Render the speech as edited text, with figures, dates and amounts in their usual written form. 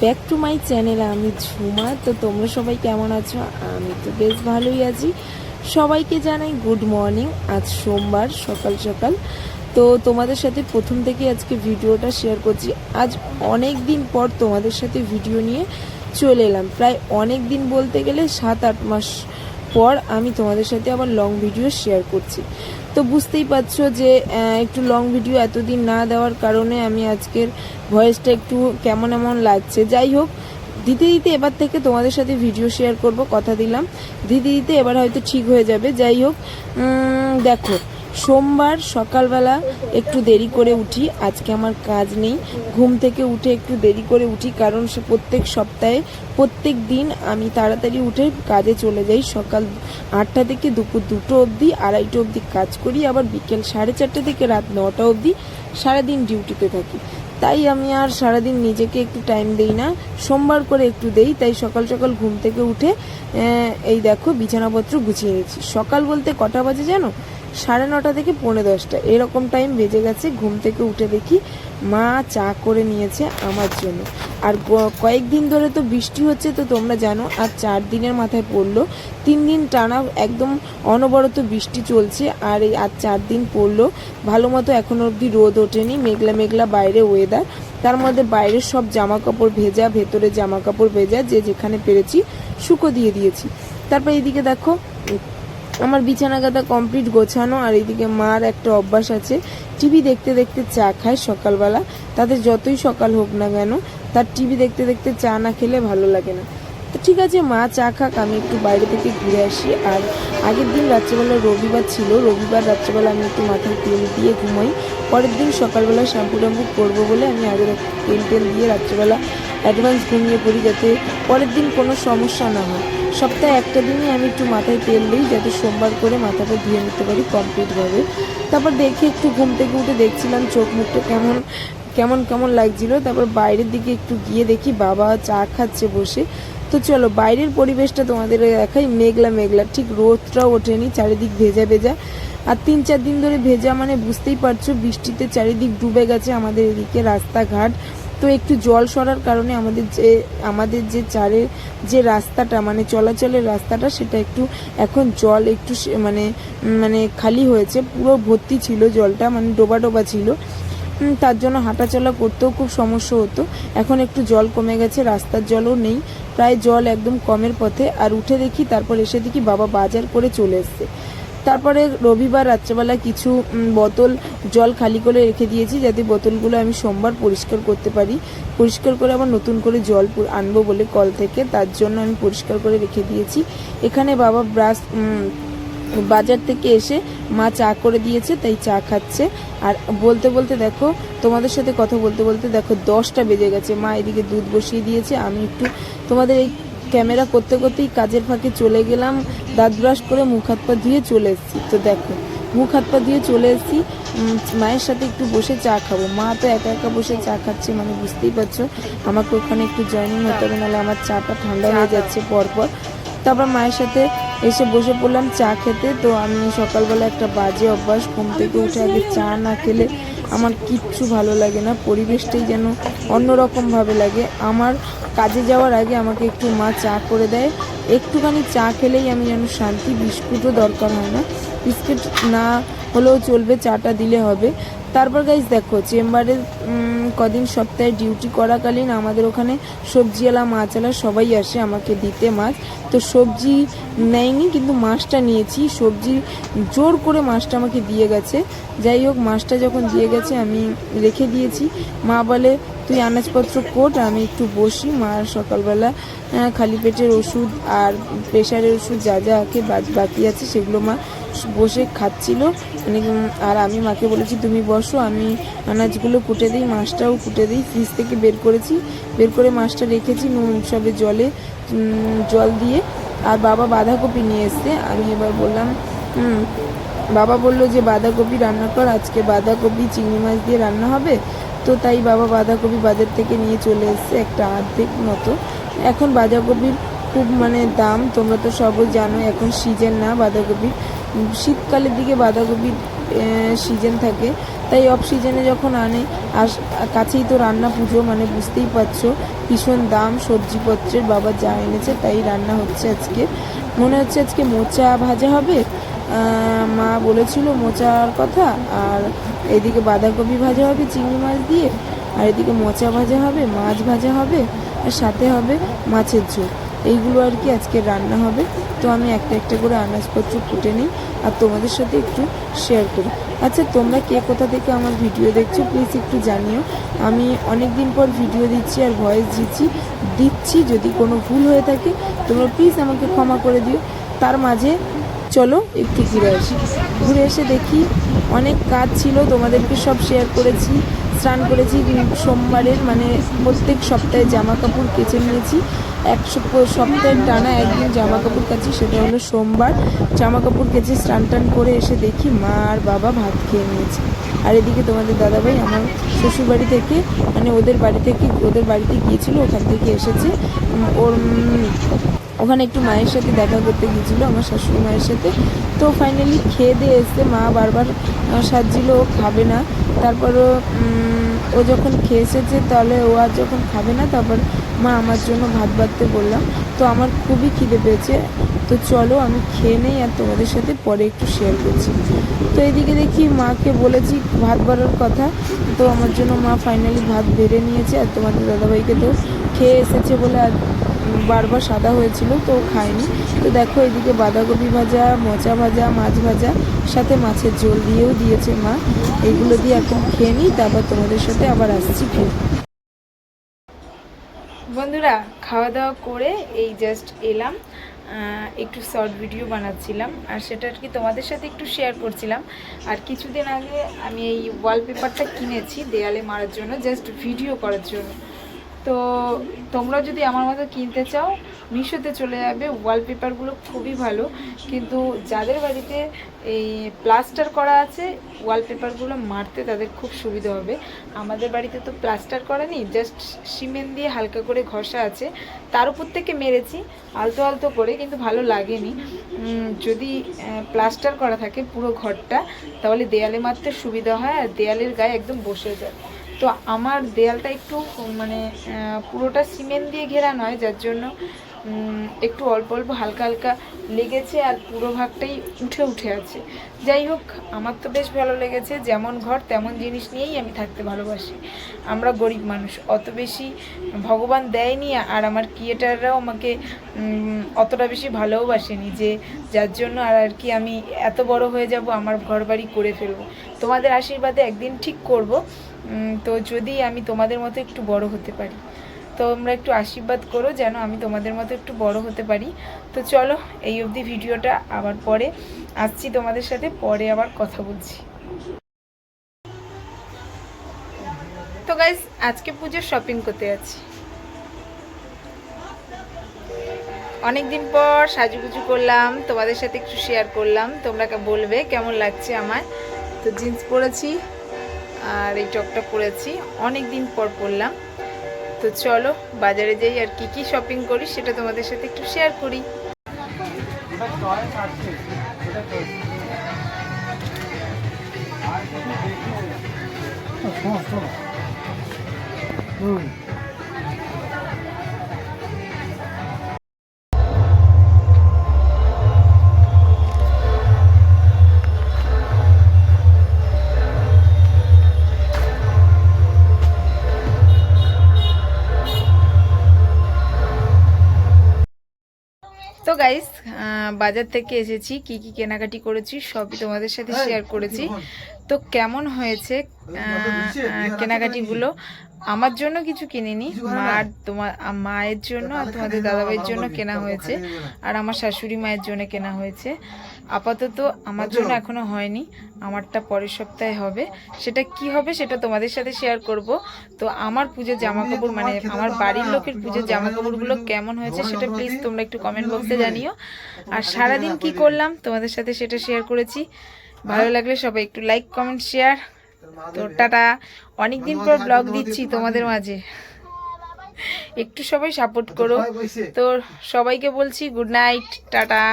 Back to my channel. আমি ঝুমা। তো তোমরা সবাই কেমন আছো? আমি তো বেশ ভালোই আছি। সবাইকে জানাই গুড মর্নিং। আজ সোমবার সকাল সকাল। তো তোমাদের সাথে প্রথম থেকে আজকে ভিডিওটা শেয়ার করছি। আজ অনেক দিন পর তোমাদের সাথে ভিডিও নিয়ে চলে এলাম। প্রায় অনেক দিন বলতে গেলে 7-8 মাস পর আমি তোমাদের সাথে আবার লং ভিডিও শেয়ার করছি। তো বুঝতেই পারছো যে একটু লং ভিডিও এতদিন না দেওয়ার কারণে আমি আজকের ভয়েসটা একটু কেমন এমন লাগছে। যাই হোক, দিতে দিতে এবার থেকে তোমাদের সাথে ভিডিও শেয়ার করব, কথা দিলাম। দিতে দিতে এবার হয়তো ঠিক হয়ে যাবে। যাই হোক, দেখো, সোমবার সকালবেলা একটু দেরি করে উঠি। আজকে আমার কাজ নেই, ঘুম থেকে উঠে একটু দেরি করে উঠি, কারণ সে প্রত্যেক সপ্তাহে প্রত্যেক দিন আমি তাড়াতাড়ি উঠে কাজে চলে যাই। সকাল 8টা থেকে দুপুর 2টো অবধি, 2:30 অবধি কাজ করি, আবার বিকেল 4:30 থেকে রাত 9টা অবধি সারাদিন ডিউটিতে থাকি। তাই আমি আর সারাদিন নিজেকে একটু টাইম দেই না, সোমবার করে একটু দেই। তাই সকাল সকাল ঘুম থেকে উঠে এই দেখো বিছানাপত্র গুছিয়ে নিয়েছি। সকাল বলতে কটা বাজে জানো? 9:30 থেকে 10:45 এরকম টাইম বেজে গেছে। ঘুম থেকে উঠে দেখি মা চা করে নিয়েছে আমার জন্য। আর কয়েকদিন ধরে তো বৃষ্টি হচ্ছে, তো তোমরা জানো। আর 4 দিনের মাথায় পড়লো, 3 দিন টানা একদম অনবরত বৃষ্টি চলছে। আর এই আজ 4 দিন পড়লো ভালো মতো, এখনো অবধি রোদ ওঠেনি, মেঘলা মেঘলা বাইরে ওয়েদার। তার মধ্যে বাইরের সব জামা কাপড় ভেজা, ভেতরে জামা কাপড় ভেজা, যে যেখানে পেরেছি শুকো দিয়ে দিয়েছি। তারপর এইদিকে দেখো আমার বিছানা গাদা কমপ্লিট গোছানো। আর এইদিকে মার একটা অভ্যাস আছে, টিভি দেখতে দেখতে চা খায় সকালবেলা। তাদের যতই সকাল হোক না কেন, তার টিভি দেখতে দেখতে চা না খেলে ভালো লাগে না। তো ঠিক আছে, মা চা খাক, আমি একটু বাইরে থেকে ঘুরে আসি। আর আগের দিন রাত্রেবেলা রবিবার ছিল, রবিবার রাত্রেবেলা আমি একটু মাথায় তেল দিয়ে ঘুমাই। পরের দিন সকালবেলা শ্যাম্পু ট্যাম্পু করবো বলে আমি আগের তেল দিয়ে রাত্রেবেলা অ্যাডভান্স ঘুমিয়ে পড়ি, যাতে পরের দিন কোনো সমস্যা না হয়। সপ্তাহে একটা দিনই আমি একটু মাথায় তেল দিই, যাতে সোমবার করে মাথাটা ধুয়ে নিতে পারি কমপ্লিটভাবে। তারপর দেখি একটু ঘুম থেকে উঠে দেখছিলাম চোখ মুখটা কেমন কেমন কেমন লাগছিল। তারপর বাইরের দিকে একটু গিয়ে দেখি বাবা চা খাচ্ছে বসে। তো চলো বাইরের পরিবেশটা তোমাদের দেখাই। মেঘলা মেঘলা, ঠিক রোদটাও ওঠেনি, চারিদিক ভেজা ভেজা। আর 3-4 দিন ধরে ভেজা, মানে বুঝতেই পারছো, বৃষ্টিতে চারিদিক ডুবে গেছে আমাদের এদিকে রাস্তাঘাট। তো একটু জল সরার কারণে আমাদের যে চারের যে রাস্তাটা, মানে চলাচলের রাস্তাটা, সেটা একটু এখন জল একটু মানে মানে খালি হয়েছে। পুরো ভর্তি ছিল জলটা, মানে ডোবা ডোবা ছিল। তার জন্য হাঁটাচলা করতেও খুব সমস্যা হতো। এখন একটু জল কমে গেছে, রাস্তার জলও নেই, প্রায় জল একদম কমের পথে। আর উঠে দেখি, তারপর এসে দেখি বাবা বাজার করে চলে এসছে। তারপরে রবিবার রাত্রেবেলা কিছু বোতল জল খালি করে রেখে দিয়েছি, যাতে বোতলগুলো আমি সোমবার পরিষ্কার করতে পারি। পরিষ্কার করে আবার নতুন করে জল আনবো বলে কল থেকে, তার জন্য আমি পরিষ্কার করে রেখে দিয়েছি। এখানে বাবা বাজার থেকে এসে মা চা করে দিয়েছে, তাই চা খাচ্ছে। আর বলতে বলতে দেখো, তোমাদের সাথে কথা বলতে বলতে দেখো 10টা বেজে গেছে। মা এদিকে দুধ বসিয়ে দিয়েছে, আমি একটু তোমাদের এই ক্যামেরা করতে করতেই কাজের ফাঁকে চলে গেলাম। দাঁত ব্রাশ করে মুখ হাত পা ধুয়ে চলে এসেছি। তো দেখো মুখ হাত পা ধুয়ে চলে এসেছি, মায়ের সাথে একটু বসে চা খাবো। মা তো একা একা বসে চা খাচ্ছে, মানে বুঝতেই পারছো আমাকে ওখানে একটু জয়েনিং হতে হবে, নাহলে আমার চাটা ঠান্ডা হয়ে যাচ্ছে পরপর। তারপর মায়ের সাথে এসে বসে পড়লাম চা খেতে। তো আমি সকালবেলা একটা বাজে অভ্যাস, ঘুম থেকে উঠে আগে চা না খেলে আমার কিচ্ছু ভালো লাগে না। পরিবেশটাই যেন অন্যরকমভাবে লাগে। আমার কাজে যাওয়ার আগে আমাকে একটু মা চা করে দেয়, একটুখানি চা খেলেই আমি যেন শান্তি। বিস্কুটও দরকার হয় না, বিস্কুট না হলেও চলবে, চাটা দিলে হবে। তারপর গাইজ দেখো, চেম্বারে কদিন সপ্তাহে ডিউটি করাকালীন আমাদের ওখানে সবজিওয়ালা মাছওয়ালা সবাই আসে আমাকে দিতে মাছ। তো সবজি নেয়নি, কিন্তু মাছটা নিয়েছি। সবজি জোর করে মাছটা আমাকে দিয়ে গেছে। যাই হোক, মাছটা যখন দিয়ে গেছে আমি রেখে দিয়েছি। মা বলে তুই আনাজপত্র কোট, আমি একটু বসি। মা সকালবেলা খালি পেটের ওষুধ আর প্রেশারের ওষুধ যা যা বাকি আছে সেগুলো মা বসে খাচ্ছিল। মানে আর আমি মাকে বলেছি তুমি বসো, আমি আনাজগুলো কুটে দিই, মাছটাও কুটে দিই। ফ্রিজ থেকে বের করে মাছটা রেখেছি নুন সবে জল দিয়ে। আর বাবা বাঁধাকপি নিয়ে এসছে। আমি এবার বললাম, বাবা বললো যে বাঁধাকপি রান্না কর, আজকে বাঁধাকপি চিংড়ি মাছ দিয়ে রান্না হবে। তো তাই বাবা বাঁধাকপি বাজার থেকে নিয়ে চলে এসছে, একটা অর্ধেক মতো। এখন বাঁধাকপির খুব মানে দাম, তোমরা তো সবই জানো। এখন সিজন না বাঁধাকপির, শীতকালের দিকে বাঁধাকপির সিজন থাকে। তাই অফ সিজনে যখন আনে আর কাছেই তো রান্না পুজো, মানে বুঝতেই পারছো ভীষণ দাম সবজিপত্রের। বাবা যা এনেছে তাই রান্না হচ্ছে আজকে। মনে হচ্ছে আজকে মোচা ভাজা হবে, মা বলেছিল মোচার কথা। আর এদিকে বাঁধাকপি ভাজা হবে চিংড়ি মাছ দিয়ে, আর এদিকে মোচা ভাজা হবে, মাছ ভাজা হবে, আর সাথে হবে মাছের ঝোল। এইগুলো আর কি আজকে রান্না হবে। তো আমি একটা একটা করে আনাজপত্র কুটে নিই আর তোমাদের সাথে একটু শেয়ার করি। আচ্ছা, তোমরা কে কোথা থেকে আমার ভিডিও দেখছো প্লিজ একটু জানিও। আমি অনেক দিন পর ভিডিও দিচ্ছি আর ভয়েস দিচ্ছি, যদি কোনো ভুল হয়ে থাকে তোমরা প্লিজ আমাকে ক্ষমা করে দিও। তার মাঝে চলো একটু ঘুরে এসে দেখি। অনেক কাজ ছিল, তোমাদেরকে সব শেয়ার করেছি। স্নান করেছি সোমবারের, মানে প্রত্যেক সপ্তাহে জামা কাপড় কেচে নিয়েছি। সপ্তাহের টানা একদিন জামা কাপড় কাচি, সেটা হলো সোমবার। জামা কাপড় কেচে স্নান টান করে এসে দেখি মা আর বাবা ভাত খেয়ে নিয়েছে। আর এদিকে তোমাদের দাদাভাই আমার শ্বশুরবাড়ি থেকে, মানে ওদের বাড়িতে গিয়েছিল, ওখান থেকে এসেছে। ওখানে একটু মায়ের সাথে দেখা করতে গিয়েছিলো, আমার শাশুড়ি মায়ের সাথে। তো ফাইনালি খেয়ে দিয়ে এসে মা বারবার সাজছিল ও খাবে না। তারপরও ও যখন খেয়ে এসেছে তাহলে ও আর যখন খাবে না, তারপর মা আমার জন্য ভাত বাড়তে বললাম। তো আমার খুবই খিদে পেয়েছে, তো চলো আমি খেয়ে নেই আর তোমাদের সাথে পরে একটু শেয়ার করছি। তো এদিকে দেখি মাকে বলেছি ভাত বাড়ার কথা, তো আমার জন্য মা ফাইনালি ভাত বেড়ে নিয়েছে। আর তোমাদের দাদাভাইকে তো খেয়ে এসেছে বলে আর বারবার সাদা হয়েছিল তো খায়নি। তো দেখো এদিকে বাঁধাকপি ভাজা, মোচা ভাজা, মাছ ভাজা, সাথে মাছের ঝোল দিয়েও দিয়েছে মা। এইগুলো দিয়ে এখন খেয়ে নিই, তারপর তোমাদের সাথে আবার আসছি ফিরে। বন্ধুরা, খাওয়া দাওয়া করে এই জাস্ট এলাম, একটু শর্ট ভিডিও বানাচ্ছিলাম আর সেটা আর কি তোমাদের সাথে একটু শেয়ার করছিলাম। আর কিছুদিন আগে আমি এই ওয়ালপেপারটা কিনেছি দেয়ালে মারার জন্য, জাস্ট ভিডিও করার জন্য। তো তোমরা যদি আমার মতো কিনতে চাও মিশোতে চলে যাবে। ওয়ালপেপারগুলো খুবই ভালো, কিন্তু যাদের বাড়িতে এই প্লাস্টার করা আছে ওয়ালপেপারগুলো মারতে তাদের খুব সুবিধা হবে। আমাদের বাড়িতে তো প্লাস্টার করা নেই, জাস্ট সিমেন্ট দিয়ে হালকা করে ঘষা আছে, তার উপর থেকে মেরেছি আলতো আলতো করে, কিন্তু ভালো লাগেনি। যদি প্লাস্টার করা থাকে পুরো ঘরটা তাহলে দেয়ালে মারতে সুবিধা হয় আর দেয়ালের গায়ে একদম বসে যায়। তো আমার দেয়ালটা একটু মানে পুরোটা সিমেন্ট দিয়ে ঘেরা নয়, যার জন্য একটু অল্প অল্প হালকা হালকা লেগেছে আর পুরো ভাগটাই উঠে আছে। যাই হোক, আমার তো বেশ ভালো লেগেছে। যেমন ঘর তেমন জিনিস নিয়েই আমি থাকতে ভালোবাসি। আমরা গরিব মানুষ, অত বেশি ভগবান দেয়নি, আর আমার ক্রিয়েটাররাও আমাকে অতটা বেশি ভালোবাসেনি যে যার জন্য আর কি আমি এত বড় হয়ে যাব, আমার ঘর বাড়ি করে ফেলবো। তোমাদের আশীর্বাদে একদিন ঠিক করব। তো যদি আমি তোমাদের মতো একটু বড় হতে পারি, তোমরা একটু আশীর্বাদ করো যেন আমি তোমাদের মতো একটু বড় হতে পারি। তো চলো এই অবধি ভিডিওটা, আবার পরে আসছি তোমাদের সাথে, পরে আবার কথা বলছি। তো গাইস, আজকে পুজোর শপিং করতে যাচ্ছি। অনেকদিন পর সাজুগুজু করলাম, তোমাদের সাথে একটু শেয়ার করলাম, তোমরা বলবে কেমন লাগছে আমার। তো জিন্স পরেছি আর এই টপটা পরেছি, অনেক দিন পর পরলাম। তো চলো বাজারে যাই আর কি শপিং করি সেটা তোমাদের সাথে একটু শেয়ার করি। তো গাইস, বাজার থেকে এসেছি, কি কি কেনাকাটি করেছি সবই তোমাদের সাথে শেয়ার করেছি। তো কেমন হয়েছে কেনাকাটিগুলো? আমার জন্য কিছু কিনিনি, মায়ের জন্য আর তোমাদের দাদাভাইয়ের জন্য কেনা হয়েছে, আর আমার শাশুড়ি মায়ের জন্য কেনা হয়েছে। আপাতত আমার জন্য এখনো হয়নি, আমারটা পরের সপ্তাহে হবে। সেটা কি হবে সেটা তোমাদের সাথে শেয়ার করব। তো আমার পুজোর জামা কাপড়, মানে আমার বাড়ির লোকের পুজোর জামা কাপড়গুলো কেমন হয়েছে সেটা প্লিজ তোমরা একটু কমেন্ট বক্সে জানিও। আর সারাদিন কি করলাম তোমাদের সাথে সেটা শেয়ার করেছি। ভালো লাগলে সবাই একটু লাইক কমেন্ট শেয়ার। তো টাটা, অনেকদিন পর ব্লগ দিচ্ছি তোমাদের মাঝে, একটু সবাই সাপোর্ট করো। তো সবাইকে বলছি গুড নাইট, টাটা।